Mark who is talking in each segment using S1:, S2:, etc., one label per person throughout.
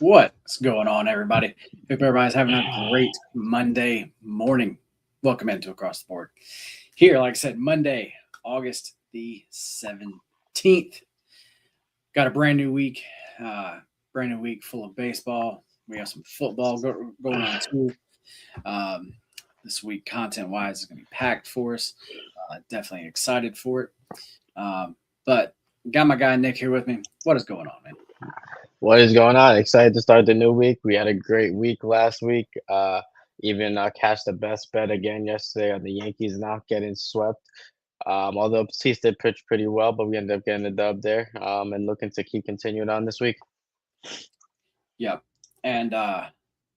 S1: What's going on, everybody? Hope everybody's having a great Monday morning. Welcome into Across the Board. Here, like I said, Monday, August the 17th. Got a brand new week full of baseball. We have some football going on too. Um, this week, content wise, is going to be packed for us. Definitely excited for it. But got my guy Nick here with me. What is going on, man?
S2: What is going on? Excited to start the new week. We had a great week last week. Even cashed the best bet again yesterday on the Yankees not getting swept. Although Cease did pitch pretty well, but we ended up getting the dub there. And looking to keep continuing on this week.
S1: Yep. And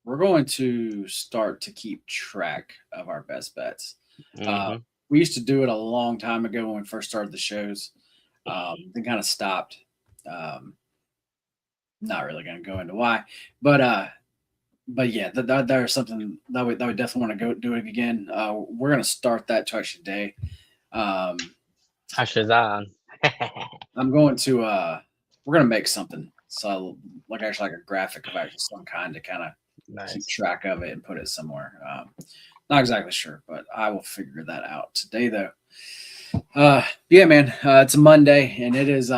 S1: we're going to start to keep track of our best bets.
S2: hmm
S1: We used to do it a long time ago when we first started the shows. Then kind of stopped. Um, Not really going to go into why, but yeah, there's something that we definitely want to go do it again. We're going to start that touch today. Um,
S2: Hashazan.
S1: I'm going to we're going to make something so like actually like a graphic of actually some kind to kind of keep
S2: Nice.
S1: track of it and put it somewhere. Not exactly sure, but I will figure that out today, though. Yeah, man, it's a Monday, and it's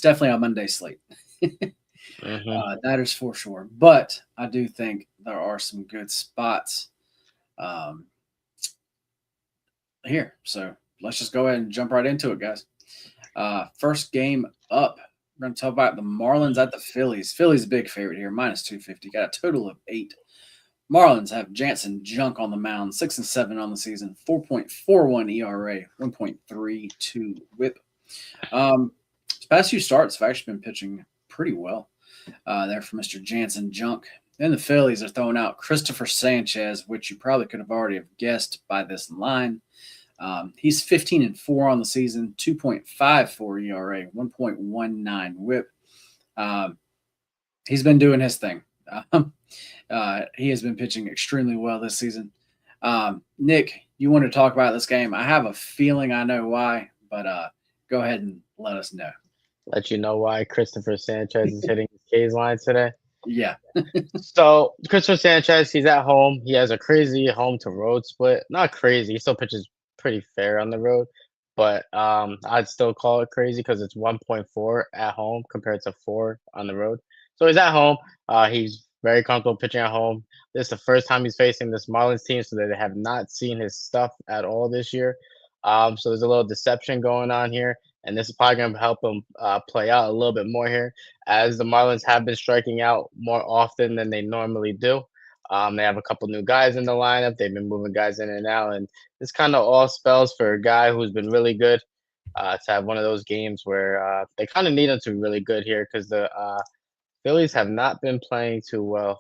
S1: definitely a Monday slate.
S2: hmm
S1: That is for sure. But I do think there are some good spots um, here. So let's just go ahead and jump right into it, guys. First game up. We're going to talk about the Marlins at the Phillies. Phillies a big favorite here, minus 250. Got a total of 8. Marlins have Jansen Junk on the mound, 6-7 on the season, 4.41 ERA, 1.32 WHIP. His past few starts have actually been pitching pretty well there for Mr. Jansen Junk. Then the Phillies are throwing out Christopher Sanchez, which you probably could have already have guessed by this line. He's 15-4 on the season, 2.54 ERA, 1.19 WHIP. Um, he's been doing his thing. He has been pitching extremely well this season. Nick, you want to talk about this game? I have a feeling I know why, but go ahead and let us know.
S2: Let you know why Christopher Sanchez is hitting his K's line today.
S1: Yeah.
S2: So Christopher Sanchez, he's at home. He has a crazy home to road split. Not crazy. He still pitches pretty fair on the road, but I'd still call it crazy because it's 1.4 at home compared to 4 on the road. So he's at home. He's very comfortable pitching at home. This is the first time he's facing this Marlins team, so they have not seen his stuff at all this year. So there's a little deception going on here, and this is probably going to help him play out a little bit more here as the Marlins have been striking out more often than they normally do. They have a couple new guys in the lineup. They've been moving guys in and out, and this kind of all spells for a guy who's been really good to have one of those games where they kind of need him to be really good here because the Phillies have not been playing too well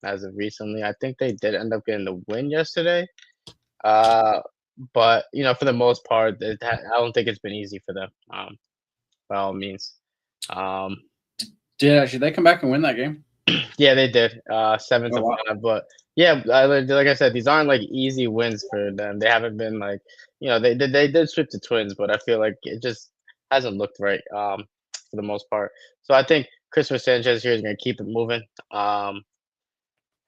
S2: as of recently. I think they did end up getting the win yesterday, uh, but for the most part, I don't think it's been easy for them by all means. Um,
S1: Did they come back and win that game?
S2: Yeah, they did. Seven
S1: Oh
S2: to
S1: wow.
S2: five, but yeah, like I said, these aren't like easy wins for them. They haven't been like, they did sweep the Twins, but I feel like it just hasn't looked right for the most part. So I think Christopher Sanchez here is going to keep it moving.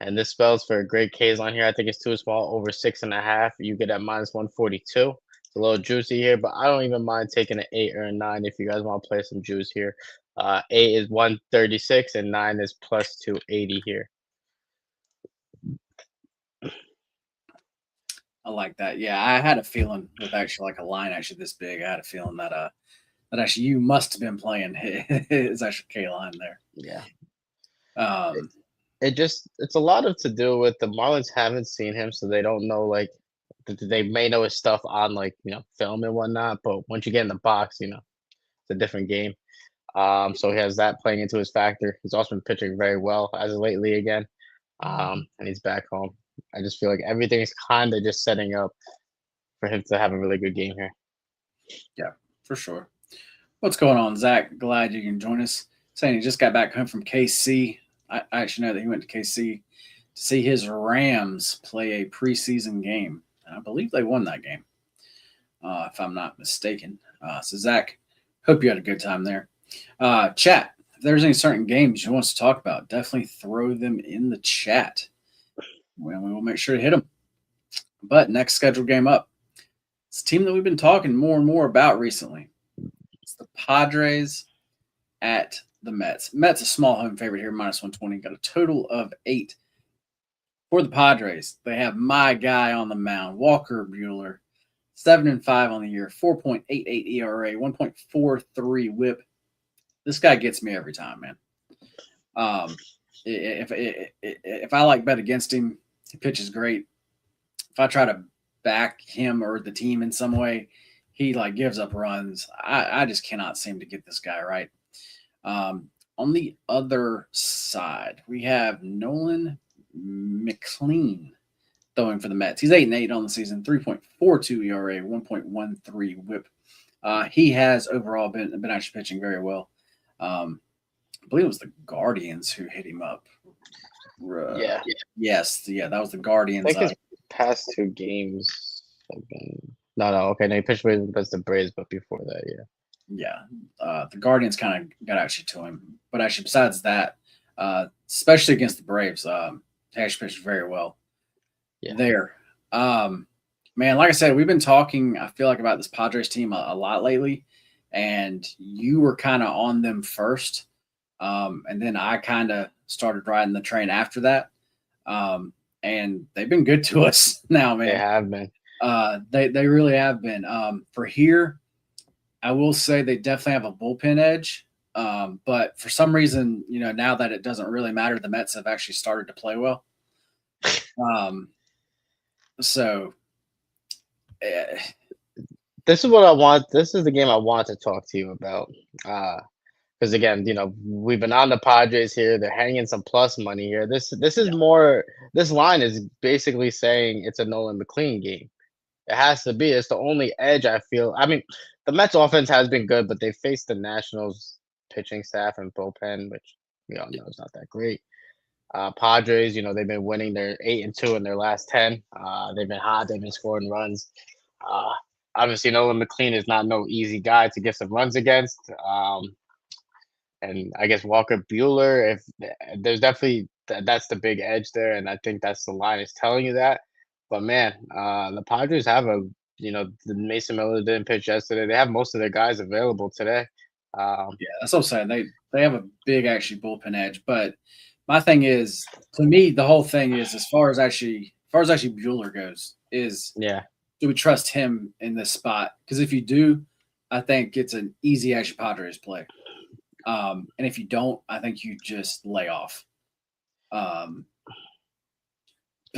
S2: And this spells for a great K's on here. I think it's too small, over 6.5. You get at minus 142. It's a little juicy here, but I don't even mind taking an 8 or a 9 if you guys want to play some juice here. 8 is 136 and 9 is plus 280 here.
S1: I like that. Yeah, I had a feeling with actually like a line actually this big. I had a feeling that actually you must have been playing his actual K line there.
S2: Yeah.
S1: Um,
S2: It's a lot of to do with the Marlins haven't seen him, so they don't know like they may know his stuff on like film and whatnot, but once you get in the box, it's a different game. So he has that playing into his factor. He's also been pitching very well as of lately again, and he's back home. I just feel like everything is kind of just setting up for him to have a really good game here.
S1: yeah, for sure. What's going on, Zach? Glad you can join us. Saying he just got back home from KC. I actually know that he went to KC to see his Rams play a preseason game. I believe they won that game, if I'm not mistaken. So, Zach, hope you had a good time there. Chat, if there's any certain games you want us to talk about, definitely throw them in the chat. We will make sure to hit them. But next scheduled game up, it's a team that we've been talking more and more about recently. It's the Padres at the Mets. Mets a small home favorite here, -120. Got a total of 8 for the Padres. They have my guy on the mound, Walker Buehler, 7-5 on the year, 4.88 ERA, 1.43 WHIP. This guy gets me every time, man. If I like bet against him, he pitches great. If I try to back him or the team in some way, he like gives up runs. I just cannot seem to get this guy right. On the other side, we have Nolan McLean throwing for the Mets. He's 8-8 on the season, 3.42 ERA, 1.13 WHIP. He has overall been actually pitching very well. I believe it was the Guardians who hit him up.
S2: Yeah.
S1: Yes, yeah, that was the Guardians.
S2: I think his past 2 games have been no, okay, no, he pitched against the Braves, but before that, yeah.
S1: Yeah, the Guardians kind of got actually to him, but actually besides that, especially against the Braves, he actually pitched very well.
S2: Yeah.
S1: There, man, like I said, we've been talking. I feel like about this Padres team a lot lately, and you were kind of on them first, and then I kind of started riding the train after that, and they've been good to us now, man.
S2: They have been.
S1: They really have been. For here, I will say they definitely have a bullpen edge. But for some reason, now that it doesn't really matter, the Mets have actually started to play well. So
S2: this is what I want. This is the game I want to talk to you about. Because again, we've been on the Padres here. They're hanging some plus money here. This is more. This line is basically saying it's a Nolan McLean game. It has to be. It's the only edge I feel. I mean, the Mets offense has been good, but they faced the Nationals pitching staff and bullpen, which we all know is not that great. Padres, they've been winning. They're 8-2 in their last 10. They've been hot. They've been scoring runs. Obviously, Nolan McLean is not no easy guy to get some runs against. And I guess Walker Buehler, if there's definitely that's the big edge there, and I think that's the line is telling you that. But man, the Padres have the Mason Miller didn't pitch yesterday. They have most of their guys available today.
S1: Yeah, that's what I'm saying. They have a big actually bullpen edge. But my thing is, to me, the whole thing is as far as actually Bueller goes, is do we trust him in this spot? Because if you do, I think it's an easy actually Padres play. And if you don't, I think you just lay off. But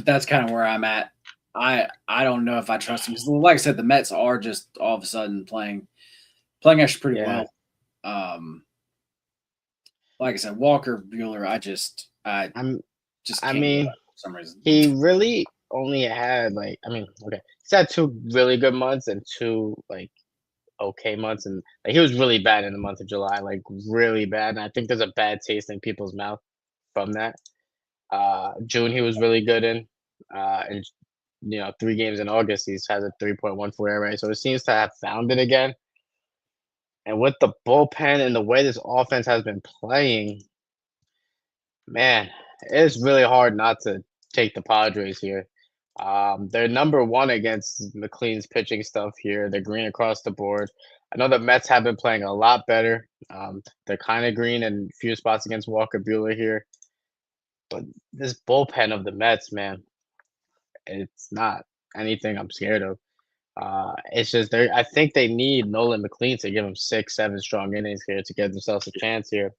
S1: that's kind of where I'm at. I don't know if I trust him because, like I said, the Mets are just all of a sudden playing actually pretty well. Like I said, Walker Buehler, I
S2: mean,
S1: for some reason
S2: he really only had he's had 2 really good months and 2 okay months, and he was really bad in the month of July, really bad. And I think there's a bad taste in people's mouth from that. June he was really good in, and 3 games in August he's has a 3.14 ERA, so it seems to have found it again. And with the bullpen and the way this offense has been playing, man, it's really hard not to take the Padres here. They're number 1 against McLean's pitching stuff here. They're green across the board. I know the Mets have been playing a lot better. They're kind of green in a few spots against Walker Buehler here. But this bullpen of the Mets, man, it's not anything I'm scared of. It's just I think they need Nolan McLean to give them 6, 7 strong innings here to give themselves a chance here.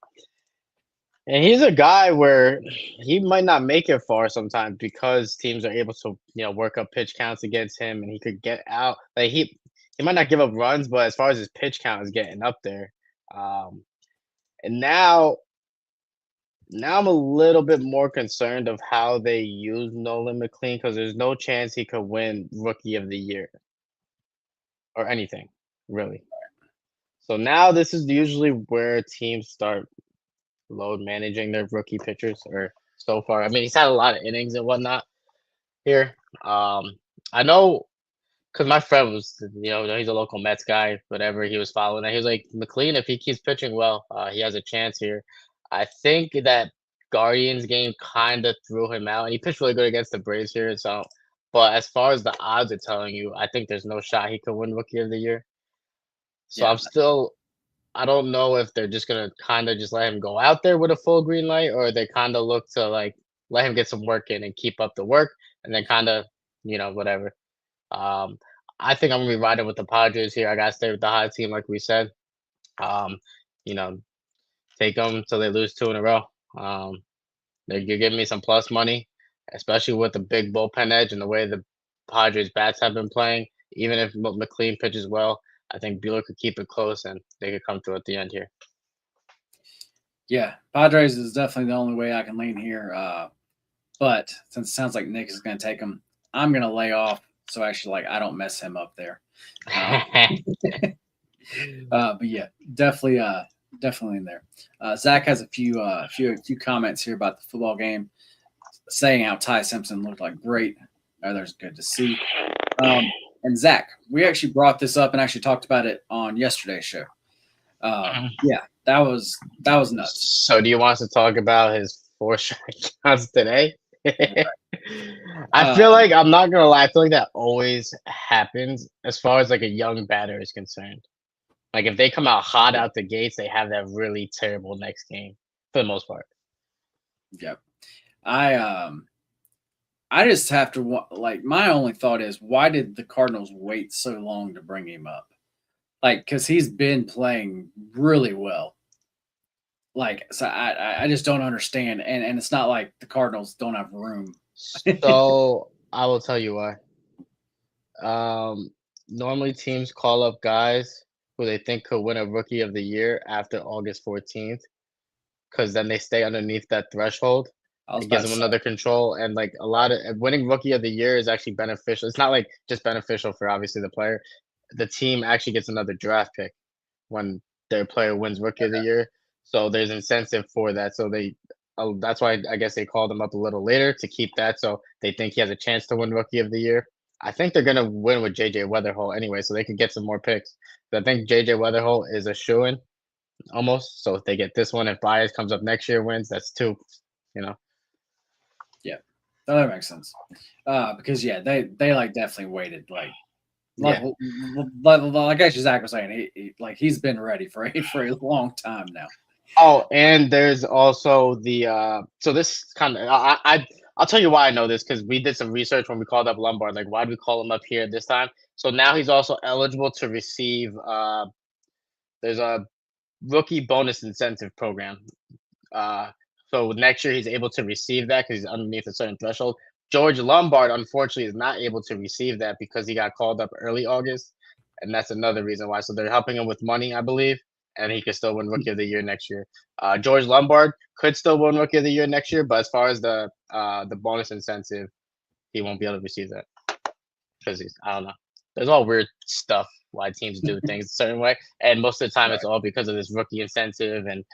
S2: And he's a guy where he might not make it far sometimes because teams are able to, work up pitch counts against him, and he could get out. He might not give up runs, but as far as his pitch count is getting up there, and now I'm a little bit more concerned of how they use Nolan McLean because there's no chance he could win Rookie of the Year or anything, really. So now this is usually where teams start load managing their rookie pitchers, or so far. I mean, he's had a lot of innings and whatnot here. I know because my friend was, he's a local Mets guy, whatever, he was following that. He was like, McLean, if he keeps pitching well, he has a chance here. I think that Guardians game kind of threw him out, and he pitched really good against the Braves here. So, but as far as the odds are telling you, I think there's no shot he could win Rookie of the Year. So
S1: Yeah,
S2: I don't know if they're just gonna kind of just let him go out there with a full green light, or they kind of look to like let him get some work in and keep up the work, and then kind of, whatever. Um, I think I'm gonna be riding with the Padres here. I gotta stay with the hot team, like we said. Um, you know, take them till they lose two in a row. You're giving me some plus money, especially with the big bullpen edge and the way the Padres bats have been playing. Even if McLean pitches well, I think Bueller could keep it close and they could come through at the end here.
S1: yeah. Padres is definitely the only way I can lean here. But since it sounds like Nick is going to take him, I'm going to lay off. So actually, like, I don't mess him up there. But yeah, definitely in there. Zach has a few comments here about the football game, saying how Ty Simpson looked like great. Others good to see. And Zach, we actually brought this up and actually talked about it on yesterday's show. Yeah, that was nuts.
S2: So, do you want us to talk about his 4 strikeouts today? I feel like I'm not gonna lie. I feel like that always happens as far as like a young batter is concerned. Like if they come out hot out the gates, they have that really terrible next game for the most part.
S1: Yep. I just have to like my only thought is why did the Cardinals wait so long to bring him up? Like because he's been playing really well. Like so I just don't understand, and it's not like the Cardinals don't have room.
S2: So I will tell you why. Normally teams call up guys who they think could win a Rookie of the Year after August 14th, because then they stay underneath that threshold.
S1: I was
S2: It
S1: about
S2: gives
S1: to
S2: them
S1: say,
S2: another control, and like a lot of winning Rookie of the Year is actually beneficial. It's not like just beneficial for obviously the player. The team actually gets another draft pick when their player wins Rookie of the Year. So there's incentive for that. So that's why I guess they called him up a little later to keep that. So they think he has a chance to win Rookie of the Year. I think they're gonna win with JJ Weatherhole anyway, so they can get some more picks. So I think JJ Weatherhole is a shoo-in almost. So if they get this one, if Baez comes up next year, wins, that's 2. You know.
S1: yeah, that makes sense. Because yeah, they like definitely waited
S2: Yeah.
S1: like actually Zach was saying, he's been ready for a long time now.
S2: Oh, and there's also the so this kind of I'll tell you why I know this because we did some research when we called up Lombard. Like, why did we call him up here this time? So now he's also eligible to receive. There's a rookie bonus incentive program. Uh, so next year he's able to receive that because he's underneath a certain threshold. George Lombard, unfortunately, is not able to receive that because he got called up early August, and that's another reason why. So they're helping him with money, I believe, and he could still win Rookie of the Year next year. George Lombard could still win Rookie of the Year next year, but as far as the bonus incentive, he won't be able to receive that because I don't know. There's all weird stuff why teams do things a certain way, and most of the time it's all because of this rookie incentive and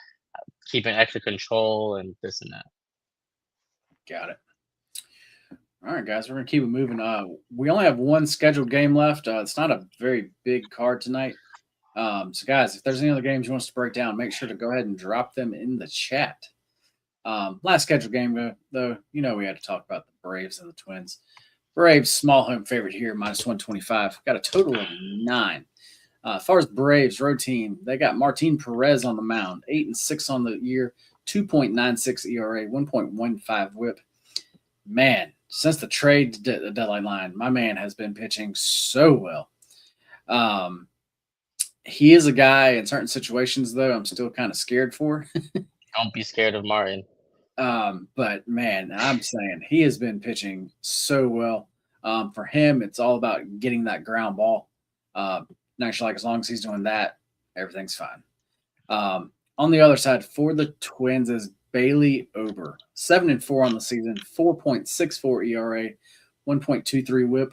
S2: keeping extra control and this and that.
S1: Got it. All right, guys, we're gonna keep it moving. We only have one scheduled game left. It's not a very big card tonight. So, guys, if there's any other games you want us to break down, make sure to go ahead and drop them in the chat. Last scheduled game, though, we had to talk about the Braves and the Twins. Braves, small home favorite here, minus 125. Got a total of 9. As far as Braves, road team, they got Martin Perez on the mound, 8-6 on the year, 2.96 ERA, 1.15 WHIP. Man, since the trade deadline line, my man has been pitching so well. He is a guy in certain situations, though, I'm still kind of scared for.
S2: Don't be scared of Martin.
S1: But man, I'm saying he has been pitching so well. For him, it's all about getting that ground ball. Actually, like as long as he's doing that, everything's fine. On the other side, for the Twins is Bailey Ober, 7-4 on the season, 4.64 ERA, 1.23 WHIP.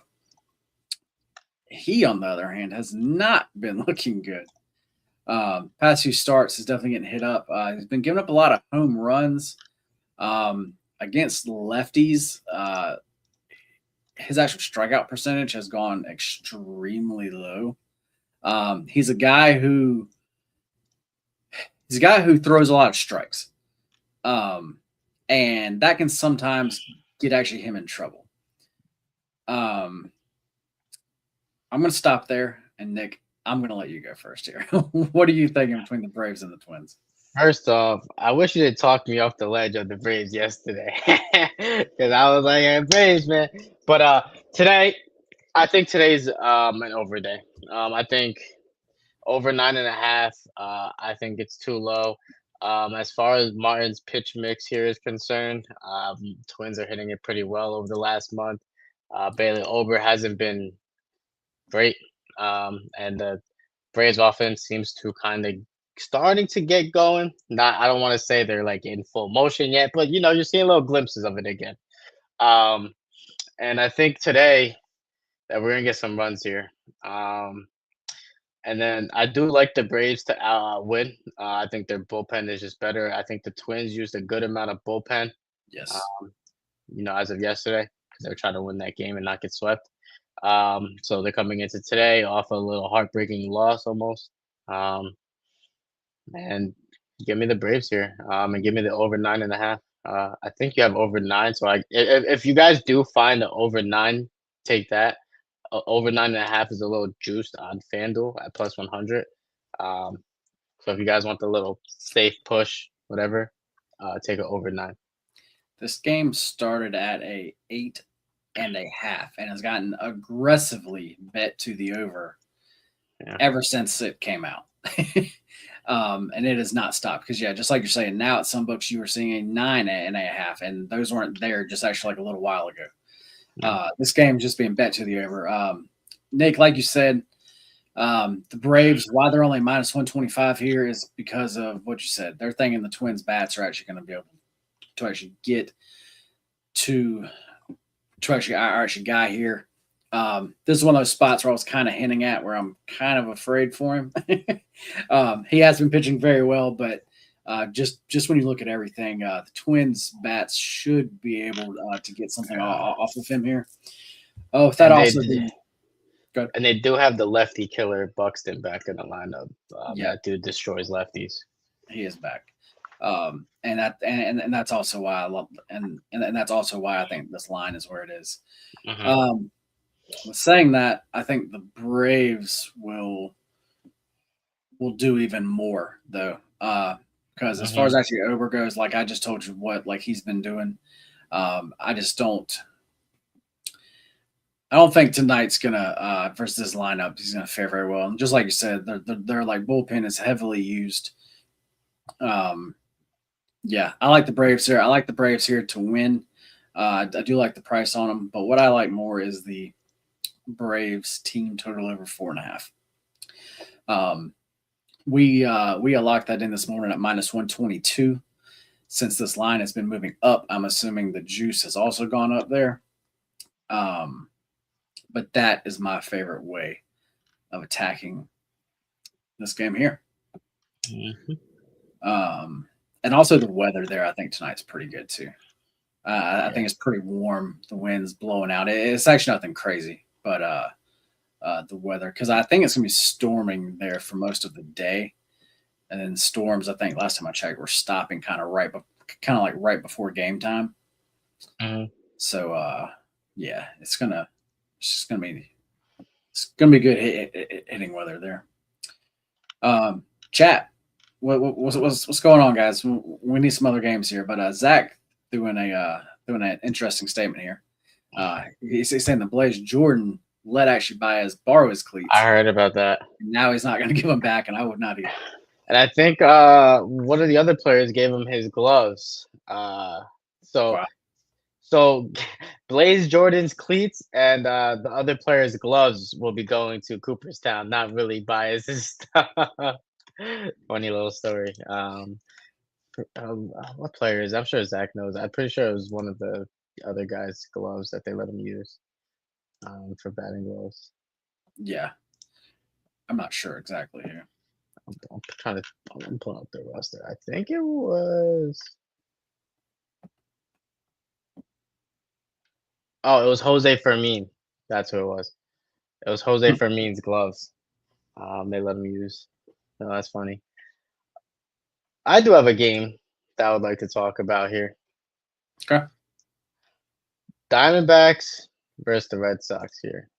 S1: He, on the other hand, has not been looking good. Past few starts is definitely getting hit up. He's been giving up a lot of home runs against lefties. his actual strikeout percentage has gone extremely low. He's a guy who throws a lot of strikes, um, and that can sometimes get actually him in trouble. Um, I'm going to stop there, and Nick, I'm going to let you go first here. What are you thinking between the Braves and the Twins?
S2: First off, I wish you didn't talk me off the ledge of the Braves yesterday, because I was like, "Hey, Braves, man." But today, I think today's an over day. I think over 9.5. I think it's too low. As far as Martin's pitch mix here is concerned, Twins are hitting it pretty well over the last month. Bailey Ober hasn't been great, and the Braves offense seems to kind of starting to get going. Not, I don't want to say they're like in full motion yet, but you're seeing little glimpses of it again. Um, and I think today that we're gonna get some runs here. And then I do like the Braves to win. I think their bullpen is just better. I think the Twins used a good amount of bullpen,
S1: Yes.
S2: um, as of yesterday, because they're trying to win that game and not get swept. So they're coming into today off a little heartbreaking loss almost. Um, and give me the Braves here, and give me the over 9.5. I think you have over 9. So if you guys do find the over 9, take that. Over 9.5 is a little juiced on FanDuel at plus 100. Um, so if you guys want the little safe push, whatever, take it over 9.
S1: This game started at a 8.5 and has gotten aggressively bet to the over
S2: Yeah.
S1: ever since it came out. And it has not stopped because, yeah, just like you're saying, now at some books you were seeing a 9.5, and those weren't there just actually like a little while ago. This game is just being bet to the over. Nick, like you said, the Braves, why they're only minus 125 here is because of what you said. They're thinking the Twins' bats are actually going to be able to actually get to actually our actually guy here. This is one of those spots where I was kind of hinting at where I'm kind of afraid for him. He has been pitching very well, but just when you look at everything, the Twins' bats should be able to get something off of him here. Oh, if that
S2: And
S1: also be good.
S2: and they do have the lefty killer Buxton back in the lineup.
S1: Yeah,
S2: That dude destroys lefties.
S1: he is back. And that's also why I love and that's also why I think this line is where it is.
S2: Hmm.
S1: Um, with saying that, I think the Braves will do even more though. Because as far
S2: Hmm.
S1: as actually Ober goes, like I just told you what like he's been doing. I just don't. I don't think tonight's gonna versus this lineup. He's gonna fare very well. And just like you said, they're like bullpen is heavily used. Um, yeah, I like the Braves here. I like the Braves here to win. I do like the price on them, but what I like more is the Braves team total over 4.5. Um, we locked that in this morning at minus 122. Since this line has been moving up, I'm assuming the juice has also gone up there. Um, but that is my favorite way of attacking this game here.
S2: Hmm.
S1: Um, and also the weather there, I think tonight's pretty good too. I
S2: Yeah.
S1: think it's pretty warm. The wind's blowing out. It's actually nothing crazy, but the weather, because I think it's gonna be storming there for most of the day, and then storms. I think last time I checked, were stopping kind of like right before game time.
S2: Hmm.
S1: So yeah, it's gonna be good hitting weather there. Chat, what's going on, guys? We need some other games here, but Zach doing an interesting statement here. He's saying the Blaze Jordan let actually borrow his
S2: I
S1: cleats,
S2: heard about that.
S1: and now he's not going to give them back, and I would not either.
S2: And I think one of the other players gave him his gloves. So
S1: Wow.
S2: so Blaze Jordan's cleats and the other player's gloves will be going to Cooperstown, not really biased stuff. Funny little story. What player is? I'm sure Zach knows. I'm pretty sure it was one of the other guys' gloves that they let him use for batting gloves.
S1: Yeah, I'm not sure exactly here.
S2: I'm trying to. I'm pulling up the roster. I think it was. Oh, it was Jose Fermin. That's who it was. It was Jose
S1: Hmm.
S2: Fermin's gloves. They let him use. No, that's funny. I do have a game that I would like to talk about here.
S1: Okay.
S2: Diamondbacks versus the Red Sox here.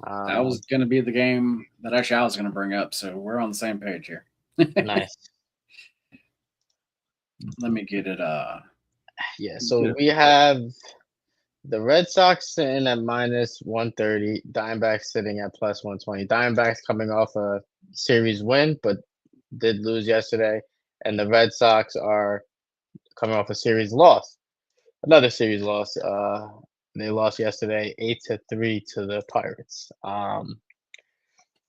S1: That was
S2: Um,
S1: going to be the game that actually I was going to bring up. So we're on the same page here.
S2: nice.
S1: Let me get it.
S2: Yeah,
S1: Get
S2: so
S1: it.
S2: we have the Red Sox sitting at minus 130, Diamondbacks sitting at plus 120. Diamondbacks coming off a series win, but did lose yesterday. And the Red Sox are coming off a series loss. Another series loss. They lost yesterday 8-3 to the Pirates.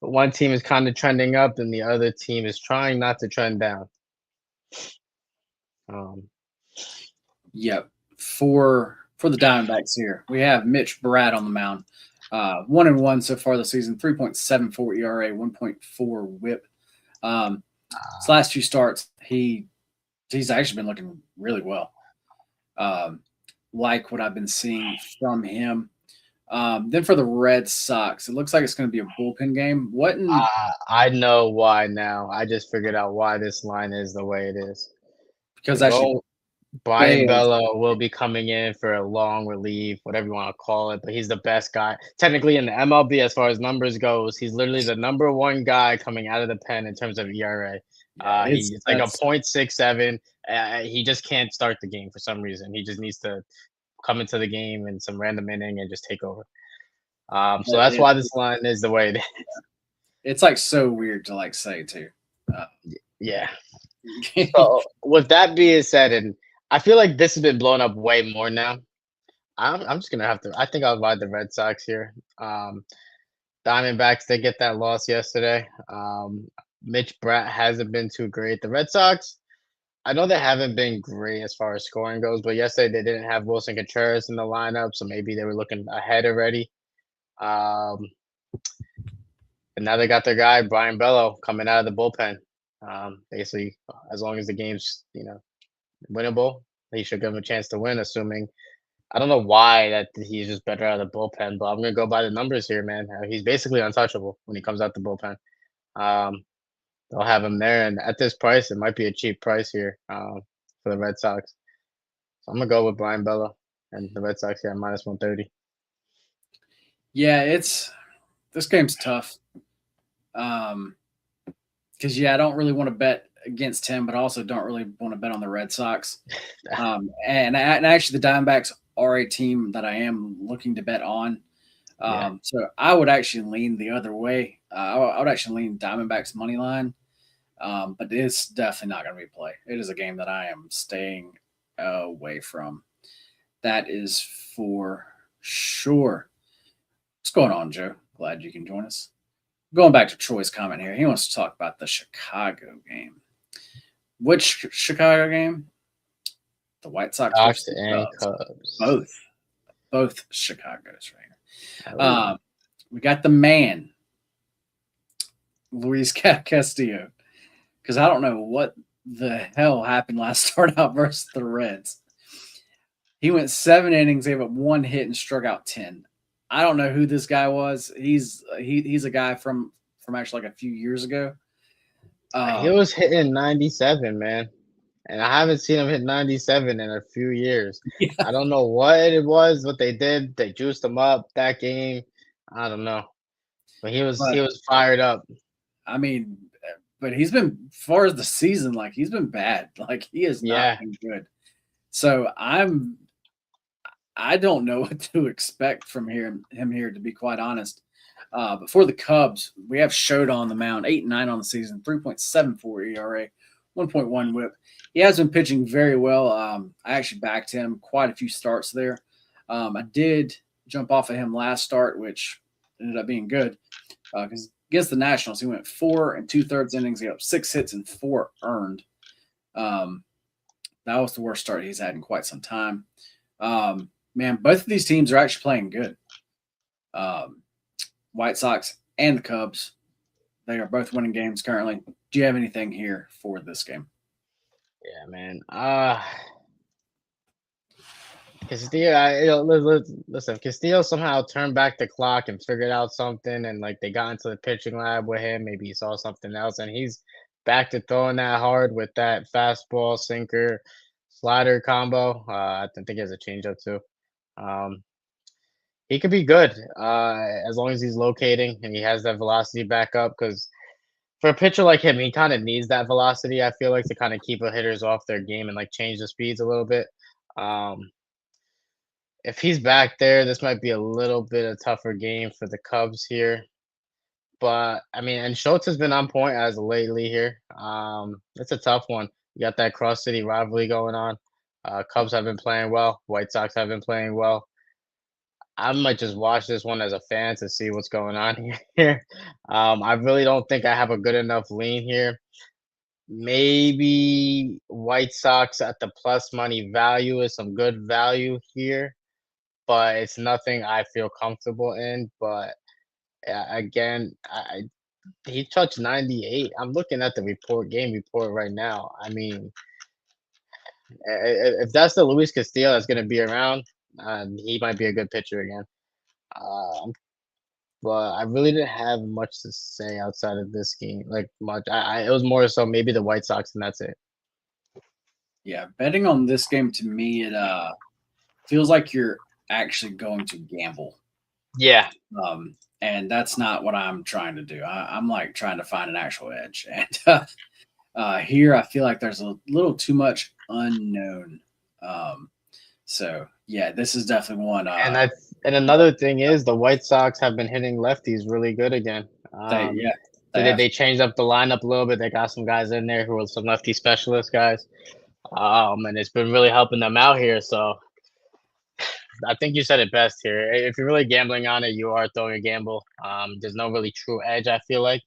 S2: One team is kind of trending up, and the other team is trying not to trend down. Um,
S1: Yep. For the Diamondbacks here, we have Mitch Brad on the mound. 1-1 so far this season, 3.74 ERA, 1.4 WHIP. His last few starts, he's actually been looking really well. Um, like what I've been seeing from him. Then for the Red Sox, it looks like it's going to be a bullpen game. What in
S2: I know why now. I just figured out why this line is the way it is.
S1: because
S2: They're
S1: actually
S2: going Brian
S1: Baez,
S2: Bello will be coming in for a long relief, whatever you want to call it, but he's the best guy. Technically in the MLB, as far as numbers goes, he's literally the number one guy coming out of the pen in terms of ERA.
S1: yeah, it's
S2: He's like a
S1: that's
S2: .67. He just can't start the game for some reason. He just needs to come into the game in some random inning and just take over. So that's
S1: it,
S2: why this line is the way it is.
S1: it's like so weird to like say too. Uh,
S2: Yeah. So with that being said, and I feel like this has been blown up way more now. I'm just gonna have to. I think I'll ride the Red Sox here. Diamondbacks they get that loss yesterday. Mitch Bratt hasn't been too great. The Red Sox, I know they haven't been great as far as scoring goes, but yesterday they didn't have Wilson Contreras in the lineup, so maybe they were looking ahead already. Um, and now they got their guy Brian Bello coming out of the bullpen. Basically, as long as the game's winnable, he should give him a chance to win. Assuming I don't know why that he's just better out of the bullpen, but I'm gonna go by the numbers here, man. He's basically untouchable when he comes out the bullpen. Um, they'll have him there, and at this price, it might be a cheap price here for the Red Sox. So I'm gonna go with Brian Bello and the Red Sox here at minus 130.
S1: yeah, it's this game's tough. Because yeah, I don't really want to bet against him, but I also don't really want to bet on the Red Sox. And actually, the Diamondbacks are a team that I am looking to bet on.
S2: Yeah,
S1: So I would actually lean the other way. I would actually lean Diamondbacks money line, but it's definitely not going to be play. It is a game that I am staying away from. That is for sure. What's going on, Joe? Glad you can join us. Going back to Troy's comment here, he wants to talk about the Chicago game. Which Chicago game? The White Sox versus
S2: Sox
S1: the
S2: and
S1: Cubs.
S2: Cubs.
S1: Both Chicago's right here.
S2: Oh,
S1: We got the man, Luis Castillo, because I don't know what the hell happened last start out versus the Reds. He went 7 innings, gave up 1 hit, and struck out 10. I don't know who this guy was. He's a guy from actually like a few years ago.
S2: he was hitting 97, man. And I haven't seen him hit 97 in a few years.
S1: Yeah,
S2: I don't know what it was, what they did. They juiced him up that game. I don't know. But he
S1: but
S2: was fired up.
S1: I mean, but he's been, as far as the season, like he's been bad. Like he has not
S2: Yeah.
S1: been good. So I don't know what to expect from him here, to be quite honest. But for the Cubs, we have Showed on the mound, 8-9 on the season, 3.74 ERA, 1.1 WHIP. He has been pitching very well. I actually backed him quite a few starts there. I did jump off of him last start, which ended up being good because against the Nationals, he went 4 2/3 innings. He got 6 hits and 4 earned. Um, that was the worst start he's had in quite some time. Man, both of these teams are actually playing good. Um, White Sox and the Cubs, they are both winning games currently. Do you have anything here for this game?
S2: Yeah, man. Castillo, listen, Castillo somehow turned back the clock and figured out something, and like they got into the pitching lab with him. Maybe he saw something else, and he's back to throwing that hard with that fastball, sinker, slider combo. I think he has a changeup too. Um, he could be good as long as he's locating and he has that velocity back up. Because for a pitcher like him, he kind of needs that velocity. I feel like to kind of keep the hitters off their game and like change the speeds a little bit. Um, if he's back there, this might be a little bit a tougher game for the Cubs here. But I mean, and Schultz has been on point as of lately here. It's a tough one. You got that cross city rivalry going on. Cubs have been playing well. White Sox have been playing well. I might just watch this one as a fan to see what's going on here. I really don't think I have a good enough lean here. Maybe White Sox at the plus money value is some good value here, but it's nothing I feel comfortable in. But again, he touched 98. I'm looking at the game report right now. I mean, if that's the Luis Castillo that's going to be around, he might be a good pitcher again. Um, but I really didn't have much to say outside of this game. Like much, it was more so maybe the White Sox, and that's it.
S1: Yeah, betting on this game to me, it feels like you're actually going to gamble.
S2: Yeah,
S1: And that's not what I'm trying to do. I'm like trying to find an actual edge. And here, I feel like there's a little too much unknown. Um, so yeah, this is definitely one.
S2: and another thing is the White Sox have been hitting lefties really good again.
S1: Yeah,
S2: So
S1: they have.
S2: they changed up the lineup a little bit. They got some guys in there who are some lefty specialist guys. And it's been really helping them out here. So I think you said it best here. If you're really gambling on it, you are throwing a gamble. There's no really true edge, I feel like.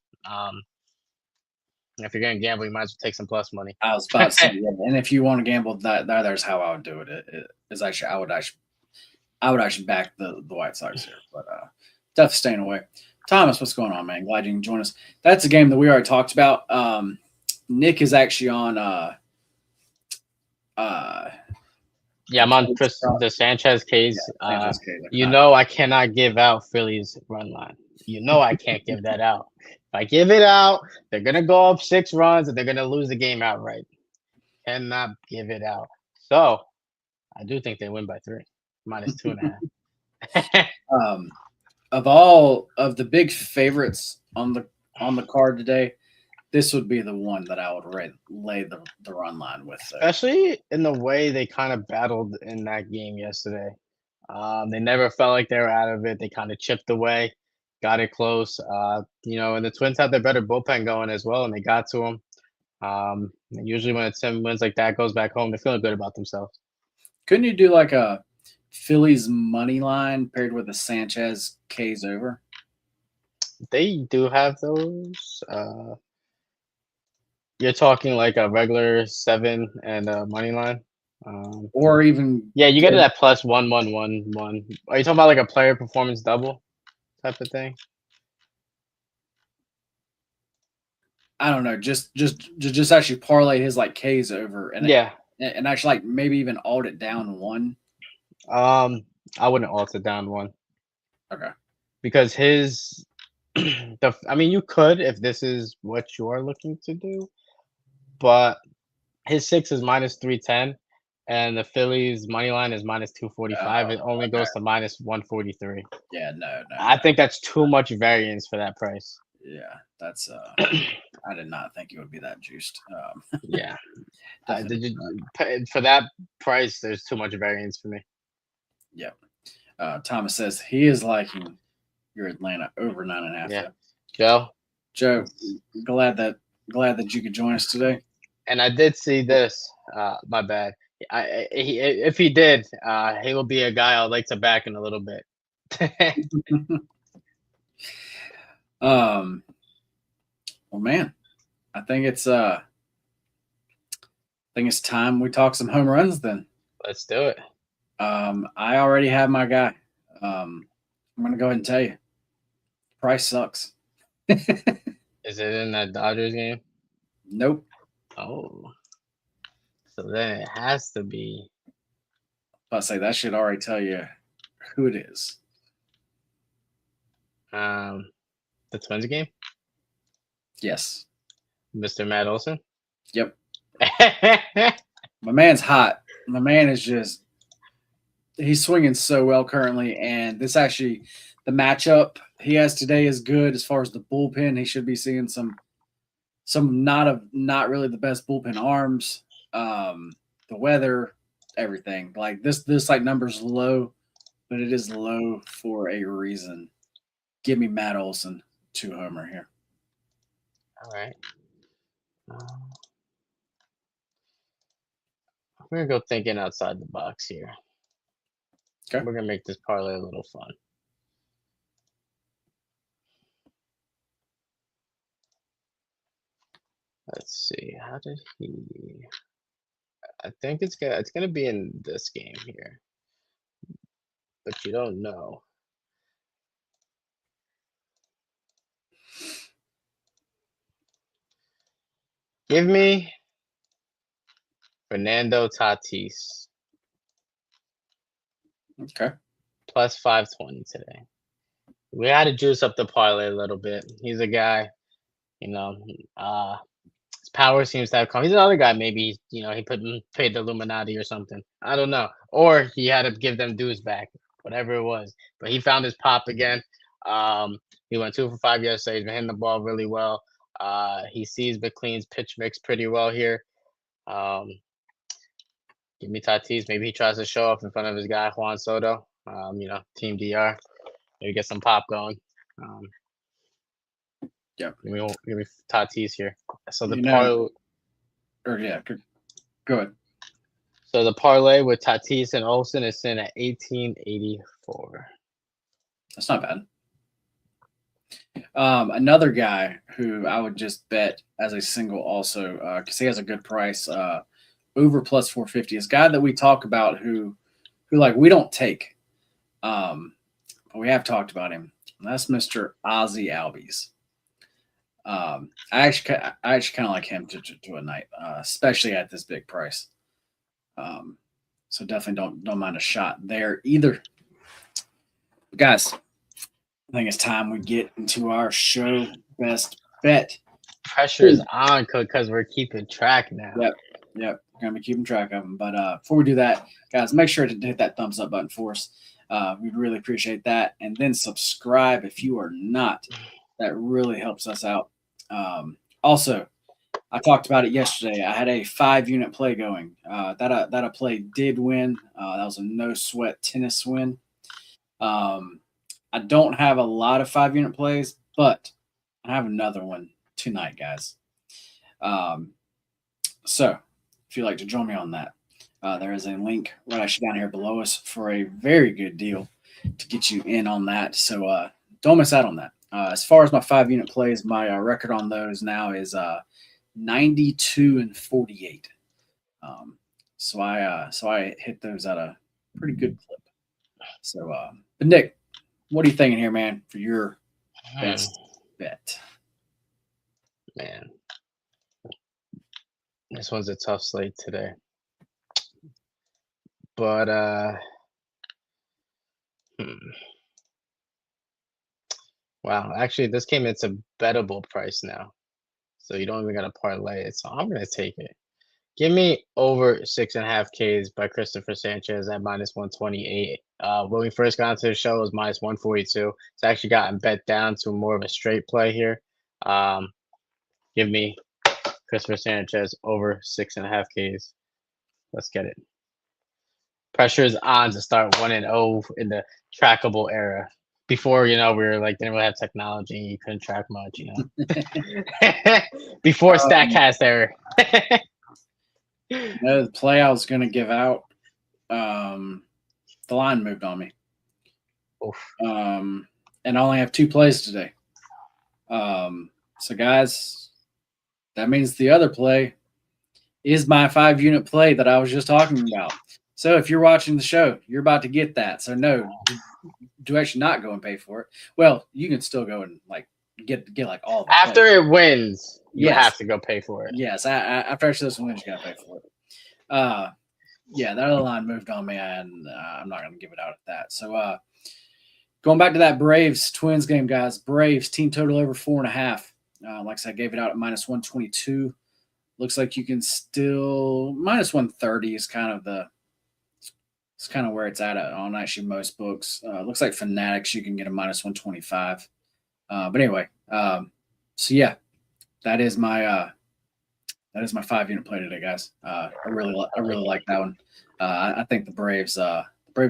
S2: If you're going to gamble, you might as well take some plus money.
S1: I was about to say, yeah. And if you want to gamble, there's how I would do it. It is actually I would actually back the White Sox here, but definitely staying away. Thomas, what's going on, man? Glad you can join us. That's a game that we already talked about. Nick is actually on.
S2: Yeah, I'm on Chris the Sanchez case.
S1: Yeah, Sanchez case.
S2: You know I cannot give out Philly's run line. You know I can't give that out. If I give it out, they're gonna go up 6 runs and they're gonna lose the game outright. Cannot give it out. So I do think they win by 3, minus 2.5.
S1: Of all of the big favorites on the card today, this would be the one that I would lay the run line with.
S2: Especially in the way they kind of battled in that game yesterday. They never felt like they were out of it. They kind of chipped away, got it close. And the Twins had their better bullpen going as well, and they got to them. Usually when it's 10 wins like that, goes back home, they're feeling good about themselves.
S1: Couldn't you do like a Phillies money line paired with a Sanchez K's over?
S2: They do have those. You're talking like a regular 7 and a money line.
S1: Or even
S2: Yeah, you get it at plus 1-1-1-1. Are you talking about like a player performance double type of thing?
S1: I don't know, just actually parlay his like K's over and
S2: Yeah.
S1: And actually like maybe even alt it down 1.
S2: I wouldn't alt it down 1.
S1: Okay.
S2: Because his I mean you could if this is what you are looking to do, but his 6 is minus 310 and the Phillies money line is minus 245. It only goes to minus 143.
S1: Yeah, no.
S2: I think that's too much variance for that price.
S1: Yeah, that's I did not think it would be that juiced.
S2: Yeah. For that price, there's too much variance for me.
S1: Yeah. Thomas says he is liking your Atlanta over 9.5.
S2: Yeah.
S1: Joe, glad that you could join us today.
S2: And I did see this. My bad. If he did, he will be a guy I'd like to back in a little bit.
S1: Well, man, I think it's time we talk some home runs. Then
S2: let's do it.
S1: I already have my guy. I'm gonna go ahead and tell you, price sucks.
S2: Is it in that Dodgers game?
S1: Nope.
S2: Oh, so then it has to be
S1: I say that should already tell you who it is.
S2: The Twins game,
S1: Yes.
S2: Mr. Matt Olson.
S1: Yep. My man's hot. My man is just he's swinging so well currently, and this actually the matchup he has today is good as far as the bullpen. He should be seeing some not really the best bullpen arms. The weather, everything like this like number's low, but it is low for a reason. Give me Matt Olson 2-homer here.
S2: All right. We're gonna go thinking outside the box here.
S1: Okay.
S2: We're gonna make this parlay a little fun. Let's see. How did he? I think it's gonna be in this game here, but you don't know. Give me Fernando Tatis
S1: Okay.
S2: plus 520 today. We had to juice up the parlay a little bit. He's a guy, you know, his power seems to have come. He's another guy. Maybe he paid the Illuminati or something. I don't know, or he had to give them dues back, whatever it was. But he found his pop again. He went 2 for 5 yesterday. He's been hitting the ball really well. He sees McLean's pitch mix pretty well here. Give me Tatis. Maybe he tries to show off in front of his guy Juan Soto. Team DR. Maybe get some pop going.
S1: Yeah.
S2: Give me Tatis here. So the
S1: go ahead.
S2: So the parlay with Tatis and Olsen is in at 1884.
S1: That's not bad. Another guy who I would just bet as a single also because he has a good price over plus 450 is a guy that we talk about who like we don't take, but we have talked about him. And that's Mr. Ozzy Albies. I actually kind of like him to a night, especially at this big price. So definitely don't mind a shot there either. But guys, I think it's time we get into our show best bet.
S2: Pressure is on because we're keeping track now.
S1: Yep. We're gonna be keeping track of them. But before we do that, guys, make sure to hit that thumbs up button for us. We'd really appreciate that, and then subscribe if you are not. That really helps us out. Also, I talked about it yesterday. I had a 5-unit play going. That play did win. That was a no sweat tennis win. I don't have a lot of 5-unit plays, but I have another one tonight, guys. So if you'd like to join me on that, there is a link right actually down here below us for a very good deal to get you in on that. So don't miss out on that. As far as my 5-unit plays, my record on those now is 92-48. So I hit those at a pretty good clip. So, but Nick, what are you thinking here, man, for your best bet?
S2: Man, this one's a tough slate today. But wow, actually, this came into bettable price now, so you don't even gotta parlay it. So I'm gonna take it. Give me over 6.5 Ks by Christopher Sanchez at -128. When we first got into the show, it was -142. It's actually gotten bet down to more of a straight play here. Give me Christopher Sanchez over 6.5 Ks. Let's get it. Pressure is on to start 1-0 in the trackable era. Before, we were like, didn't really have technology. You couldn't track much, Before StatCast era.
S1: The play I was going to give out, the line moved on me. And I only have 2 plays today. So, guys, that means the other play is my 5-unit play that I was just talking about. So if you're watching the show, you're about to get that. So no, do actually not go and pay for it. Well, you can still go and like get like all the
S2: after
S1: plays.
S2: It wins. You have to go pay for it.
S1: Yes, after actually this wins, you gotta pay for it. Yeah, that other line moved on me, and I'm not going to give it out at that. So, going back to that Braves Twins game, guys. Braves team total over 4.5. Like I said, I gave it out at -122. Looks like you can still -130 is kind of it's kind of where it's at on actually most books. Looks like Fanatics you can get a -125. But anyway, so yeah, that is my 5 unit play today, guys. I really like that one. I think the Braves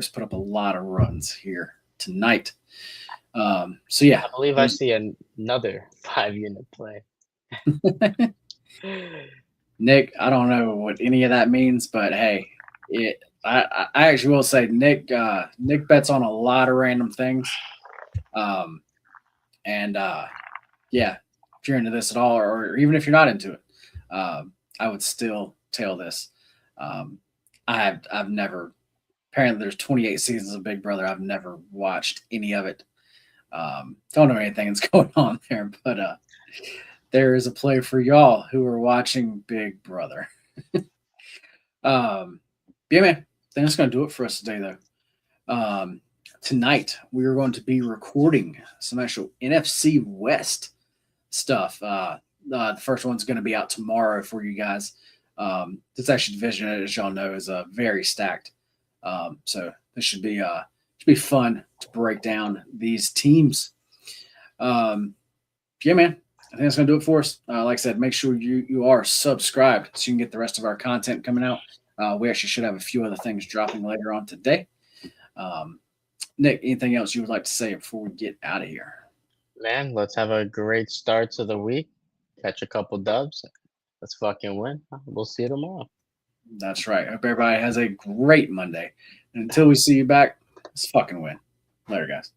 S1: put up a lot of runs here tonight. So yeah,
S2: I believe I see another 5 unit play.
S1: Nick, I don't know what any of that means, but hey, I actually will say Nick bets on a lot of random things. Um, and yeah, if you're into this at all, or even if you're not into it, I would still tail this. Um, I've never apparently there's 28 seasons of Big Brother. I've never watched any of it. Don't know anything that's going on there, but there is a play for y'all who are watching Big Brother. Yeah, man, I think that's going to do it for us today, though. Tonight, we are going to be recording some actual NFC West stuff. The first one's going to be out tomorrow for you guys. This actually division, as y'all know, is very stacked. So this should be fun to break down these teams. Yeah, man, I think that's going to do it for us. Like I said, make sure you are subscribed so you can get the rest of our content coming out. We actually should have a few other things dropping later on today. Nick, anything else you would like to say before we get out of here?
S2: Man, let's have a great start to the week. Catch a couple dubs. Let's fucking win. We'll see you tomorrow.
S1: That's right. I hope everybody has a great Monday. And until we see you back, let's fucking win. Later, guys.